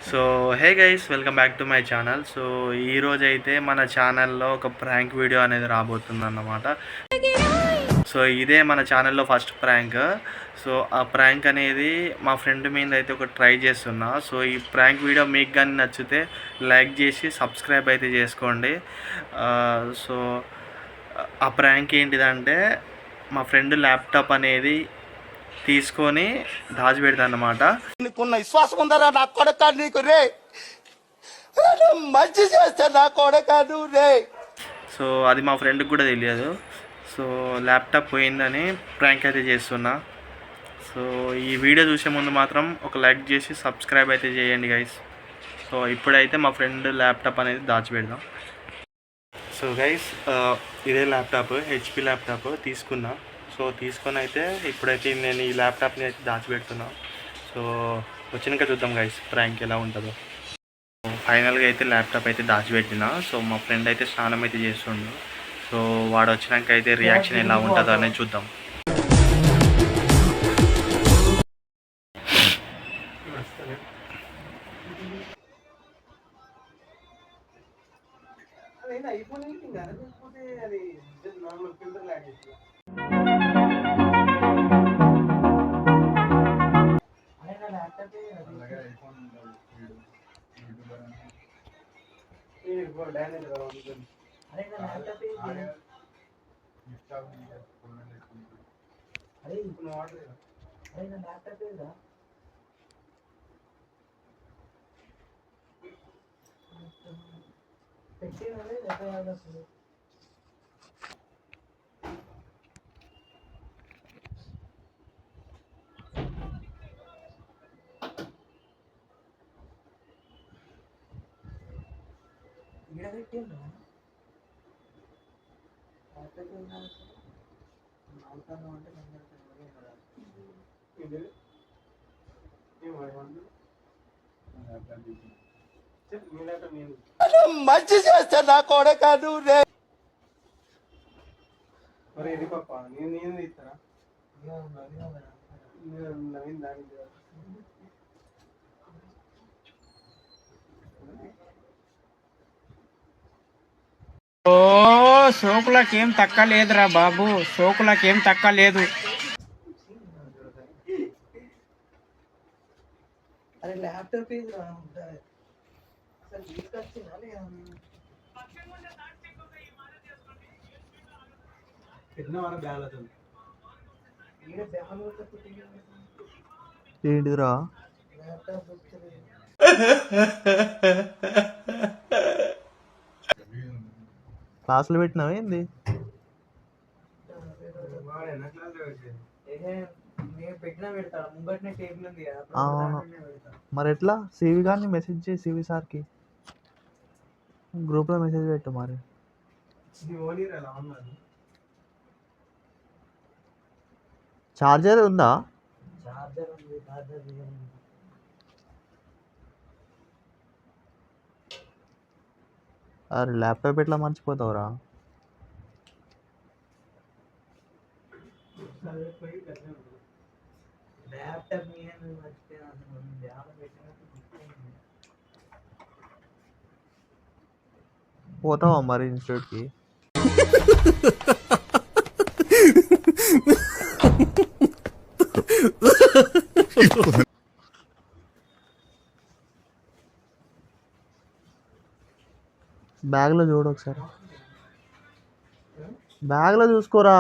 So hey guys, welcome back to my channel. So ఈరోజు అయితే మన ఛానల్లో ఒక ప్రాంక్ వీడియో అనేది రాబోతుంది అన్నమాట. సో ఇదే మన ఛానల్లో ఫస్ట్ ప్రాంక్. సో ఆ ప్రాంక్ అనేది మా ఫ్రెండ్ మీద అయితే ఒక ట్రై చేస్తున్నా. సో ఈ ప్రాంక్ వీడియో మీకు కానీ నచ్చితే లైక్ చేసి సబ్స్క్రైబ్ అయితే చేసుకోండి. సో ఆ ప్రాంక్ ఏంటిదంటే, మా ఫ్రెండ్ ల్యాప్టాప్ అనేది తీసుకొని దాచిపెడతా అన్నమాట. నీకున్న విశ్వాసం ఉందరా నా కొడక, నీకు రే మంచి చేస్తే నా కొడక నువ్వు రే. సో అది మా ఫ్రెండ్కి కూడా తెలియదు. సో ల్యాప్టాప్ పోయిందని ప్రాంక్ అయితే చేస్తున్నా. సో ఈ వీడియో చూసే ముందు మాత్రం ఒక లైక్ చేసి సబ్స్క్రైబ్ అయితే చేయండి గైస్. సో ఇప్పుడైతే మా ఫ్రెండ్ ల్యాప్టాప్ అనేది దాచిపెడదాం. సో గైస్, ఇదే ల్యాప్టాప్, హెచ్పి ల్యాప్టాప్ తీసుకున్నా. సో తీసుకొని అయితే ఇప్పుడైతే నేను ఈ ల్యాప్టాప్ని అయితే దాచిపెడుతున్నా. సో వచ్చినాక చూద్దాం గైస్ ప్రాంక్ ఎలా ఉంటుందో. ఫైనల్గా అయితే ల్యాప్టాప్ అయితే దాచిపెట్టిన. సో మా ఫ్రెండ్ అయితే స్నానం అయితే చేస్తుండు. సో వాడు వచ్చినాక అయితే రియాక్షన్ ఎలా ఉంటుందో అనేది చూద్దాం. మంచి చేస్తే నా కొడక నువ్వు రే. మరి ఇది పాప నేను ఇస్తారా నవీన్ దానికి ఓ సోకులకేం తక్కువ లేదురా బాబు, సోకులకేం తక్కువ లేదు. అరే ల్యాప్టాప్ అసలు తీసుకొచ్చినా పెట్టిన వారం బ్యాగ్ అవుతుంది. ఏంటిదిరా? క్లాసులు పెట్టినావా ఏంది? అవును, మరి ఎట్లా? సివి కానీ మెసేజ్ చేయి, సివి సార్కి గ్రూప్లో మెసేజ్ పెట్టు. మరి చార్జర్ ఉందా? అరే ల్యాప్టాప్ ఎట్లా మర్చిపోతావురా? పోతావా మరి ఇన్స్టిట్యూట్కి? బ్యాగ్లో చూడు ఒకసారి, బ్యాగ్లో చూసుకోరా.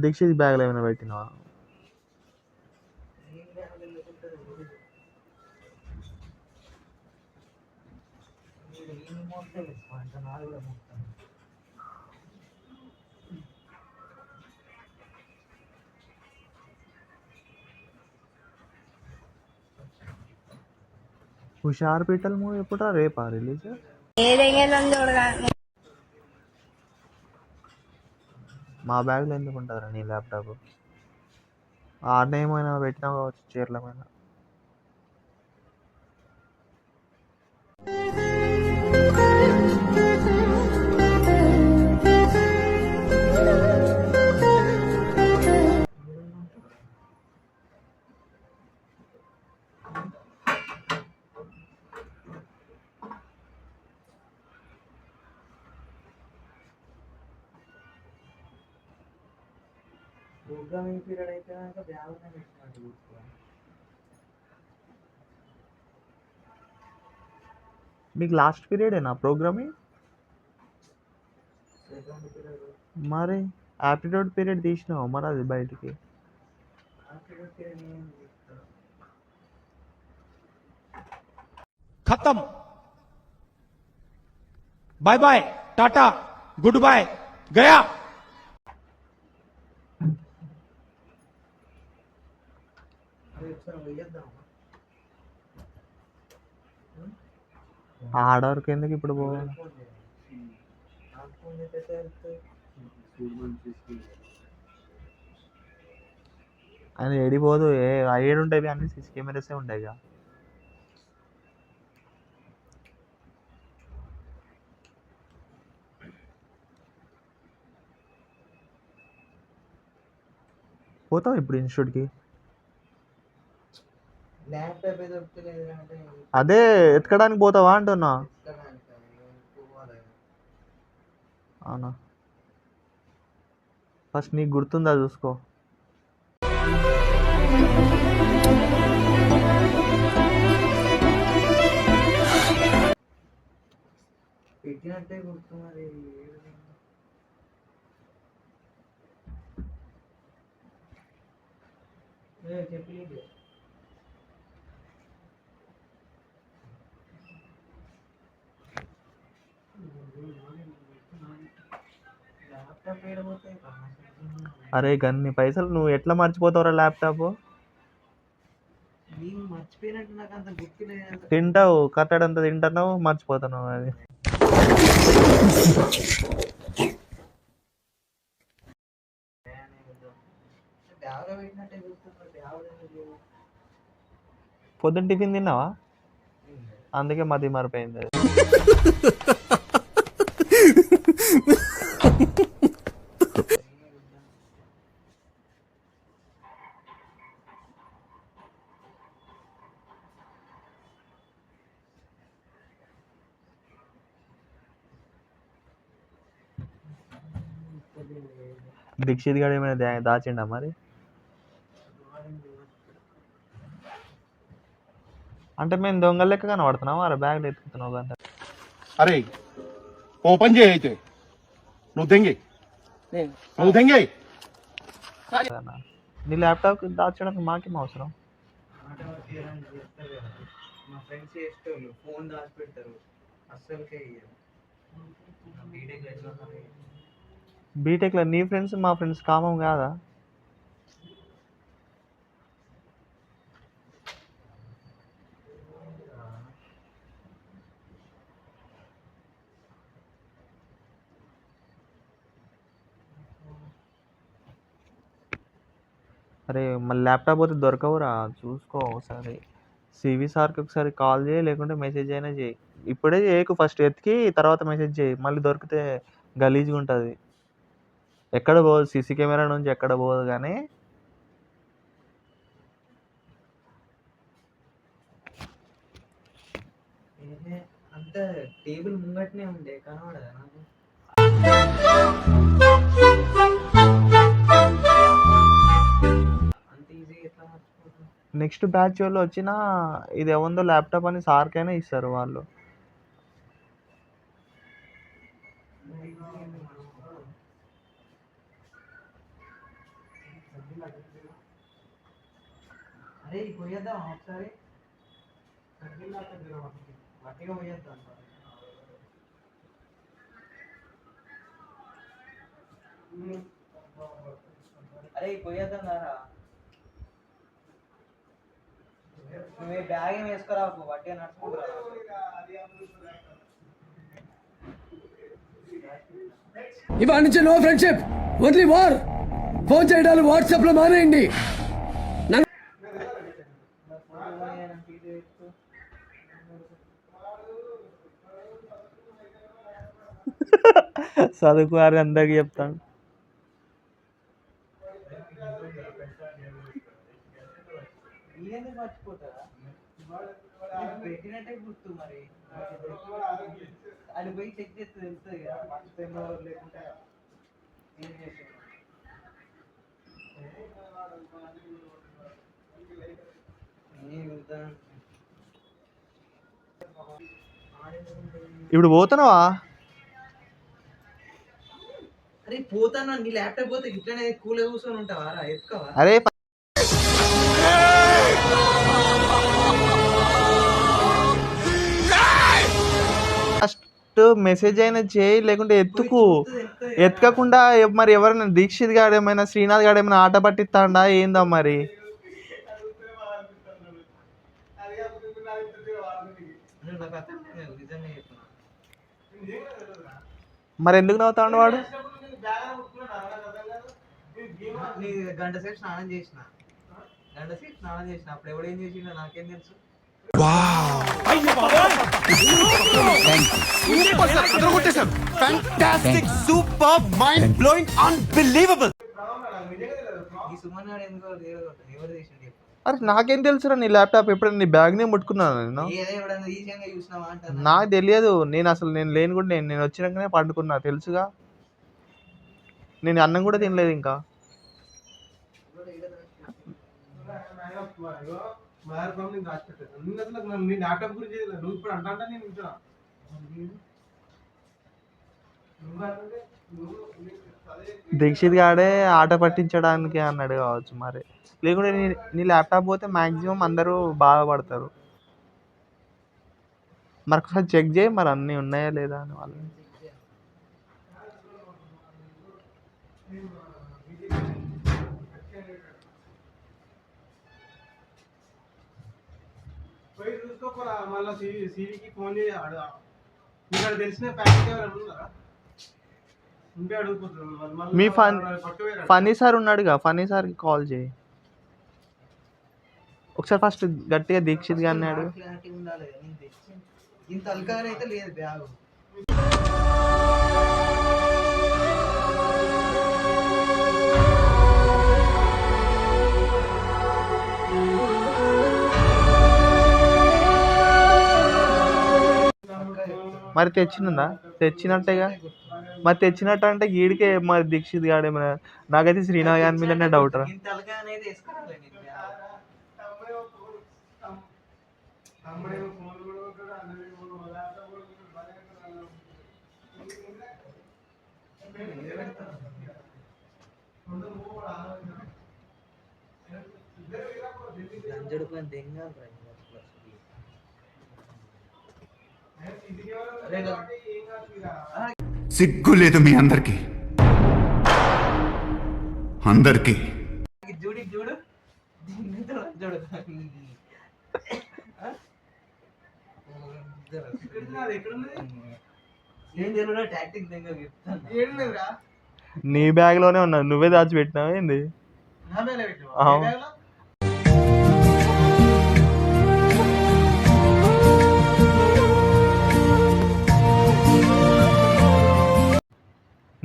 దీక్షిత్ బ్యాగ్లో ఏమైనా పెట్టినావా? హుషార్ పీటల్ మూవీ ఎప్పుడా? రేపా రిలీజ్? మా బ్యాగ్లో ఎందుకు ఉంటుందిరా నీ ల్యాప్టాప్? ఆడనే ఏమైనా పెట్టినా కావచ్చు చీరల మీద. ప్రోగ్రామింగ్ పీరియడ్ అయిపోయాక బ్యాగ్లోనే పెట్టినట్టు గుర్తు. మీకు లాస్ట్ పీరియడేనా ప్రోగ్రామింగ్? సెకండ్ పీరియడ్ మరి ఆప్టిట్యూడ్ పీరియడ్ తీసినావు మరి అది బయటికి. ఆఫ్టర్ పీరియడ్ ఏం చేస్తారు? खत्म, bye bye, tata, good bye, गया। అది ఒకసారి వెయ్యొద్దాం. ఆడవరకు ఎందుకు ఇప్పుడు పోవాలి? ఫోన్ చేయాలి. నాకు ఫోన్ చేస్తే వెళ్తే అది ఏడిపోదు. ఏడుంటాయి అన్ని సీసీ కెమెరాసే ఉంటాయి ఇక. పోతావు ఇప్పుడు ఇన్స్టిట్యూట్కి? ల్యాప్టాప్ ఏదో దొరుకుతలేదు అంటే అదే ఎత్తుకడానికి పోతావా అంటున్నా. పోవాలి. అవునా? ఫస్ట్ నీకు గుర్తుందా చూసుకో. పెట్టినట్టే గుర్తు మరి. చెప్పి ల్యాప్టాప్ ఏడబోతాయి. అరే గన్ని పైసలు నువ్వు ఎట్లా మర్చిపోతావురా ల్యాప్టాప్? నేను మర్చిపోయినట్టు నాకు అంత గుర్తు లేదు. తింటావు, కట్టడంతా తింటున్నావు, మర్చిపోతున్నావు. అది బ్యాగ్లో పెట్టినట్టే గుర్తుంది. బ్యాగ్ పొద్దున్న టిఫిన్ తిన్నావా? అందుకే మతి మారిపోయింది అది. దీక్షిత్ గారు ఏమైనా దాచిండా మరి? అంటే మేము దొంగ లెక్క కనబడుతున్నావు అరే బ్యాగ్లో ఎత్తుకుతున్నావు అంటే. అరే ఓ పని చేయి అయితే, నువ్వు దెంగే నువ్వు దెంగే. నీ ల్యాప్టాప్ దాచడానికి మాకేం అవసరం? ఆట వర్క్ చేయడానికి చేస్తారు కదా. మా ఫ్రెండ్స్ చేసేటోళ్ళు ఫోన్ దాచి పెడతారు. అస్సలుకే ఇయ్యరు. బీటెక్ ఎట్లా మరి? బీటెక్లో నీ ఫ్రెండ్స్ మా ఫ్రెండ్స్ కామం కాదా? అరే మళ్ళీ ల్యాప్టాప్ పోతే దొరకవురా, చూసుకో ఒకసారి. సివి సార్కి ఒకసారి కాల్ చేయి, లేకుంటే మెసేజ్ అయినా చేయి. ఇప్పుడే చేయకు, ఫస్ట్ ఎత్తికి తర్వాత మెసేజ్ చేయి. మళ్ళీ దొరికితే గలీజ్గా ఉంటుంది. ఎక్కడ పోదు, సీసీ కెమెరా నుంచి ఎక్కడ పోదు. కానీ అంత టేబుల్ ముంగట్నే ఉండే కనబడదా నాకు? అంత ఈజీగా ఎట్లా మర్చిపోతుంది? నెక్స్ట్ బ్యాచ్ వాళ్ళు వచ్చినా ఇది ఏముందో ల్యాప్టాప్ అని సార్కైనా ఇస్తారు వాళ్ళు. అరే పోయేద్దాం ఒకసారి. వట్టిగా పోయేద్దాం. అరే పోయేద్దాం దారా. నువ్వు బ్యాగ్ ఏం వేసుకోరాకు, వట్టిగా నడుచుకుంటా. ఇవాళ నుంచి no friendship, only war. Phone చేయడాలు వాట్సాప్ లో మానేయండి. చదువుకోరు అందరికి చెప్తాను. ఎందుకు మర్చిపోతారా? పెట్టినట్టే గుర్తు మరి. అది పోయి చెక్ చేస్తే తెలుస్తుంది కదా మర్చిపోయిందో లేకుంటే ఏం చేసాను. ఇప్పుడు పోతున్నావా? అరే పోతాను, నీ ల్యాప్టాప్ పోతే ఇట్లనే కూలే కూర్చొని ఉంటావా రా, ఎత్తుకోవా? అరే ఫస్ట్ మెసేజ్ అయినా చేయి, లేకుంటే ఎత్తుకు. ఎత్తకుండా మరి ఎవరైనా దీక్షిత్ గాడు ఏమైనా శ్రీనాథ్ గాడు ఏమైనా ఆట పట్టిస్తాడా ఏందా మరి? నాకు అర్థం కాదు, నిజంగా చెప్తున్నా. మరి ఎందుకు నవ్వుతాడు వాడు? నీ గంట సేపు స్నానం చేసిన, అప్పుడు ఎవడేం చేసిండో నాకేం తెలుసు. ఈ సుమన్ గాడు ఎందుకో ఎవరు చేసిండు చెప్పు. అరే నాకేం తెలుసురా నీ ల్యాప్టాప్ ఎప్పుడైనా నీ బ్యాగ్నే ముట్టుకున్నాను నేను. ఏదో ఎవడన్నా ఈజీగా చూసినావా అంటాను. నాకు తెలియదు, నేను లేని కూడా నేను వచ్చినాకనే పండుకున్నా తెలుసుగా. నేను అన్నం కూడా తినలేదు ఇంకా. దీక్షిత్ గాడే ఆట పట్టించడానికి అన్నాడు కావచ్చు మరి, లేకుంటే నీ ల్యాప్టాప్ పోతే మ్యాక్సిమం అందరూ బాధపడతారు. మరి ఒకసారి చెక్ చేయి మరి అన్నీ ఉన్నాయా లేదా అని వాళ్ళు. మీ ఫనీ సార్ ఉన్నాడుగా, ఫనీ సార్కి కాల్ చేయి ఒకసారి. ఫస్ట్ గట్టిగా దీక్షిత్ గారిని అడుగు. క్లారిటీ ఉండాలి, నేను తెచ్చి ఇంత అల్కాగా అయితే లేదు బ్యాగ్. మరి తెచ్చినట్టేగా. మరి తెచ్చినట్టు అంటే ఈడికే మరి దీక్షిత్ గాడు ఏమైనా. నాకైతే శ్రీనాథ్ గారి మీదనే డౌట్ రా. ఇంత అల్కాగా అయితే వేసుకోవాలి నేను బ్యాగ్. గంజడు పని దెంగాలి రా. సిగ్గు లేదు మీ అందరికి. చూడు చూడు చూడు ఏం తెలియదు టాక్టిక్ దెంగా చెప్తాను. నీ బ్యాగ్ లోనే ఉన్నావు, నువ్వే దాచిపెట్టినావు ఏంది?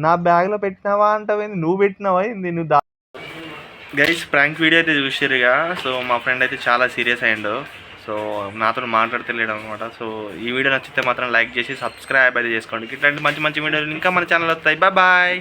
నా బ్యాగ్ లో పెట్టినావా అంటావేంది? నువ్వు పెట్టినావా ఏంది? నువ్వు గైస్ ప్రాంక్ వీడియో అయితే చూసారుగా. సో మా ఫ్రెండ్ అయితే చాలా సీరియస్ అయ్యిండు. సో నాతో మాట్లాడతలేడు అనమాట. సో ఈ వీడియో నచ్చితే మాత్రం లైక్ చేసి సబ్స్క్రైబ్ అయితే చేసుకోండి. ఇట్లాంటి మంచి మంచి వీడియోలు ఇంకా మన ఛానల్ వస్తాయి. బాయ్.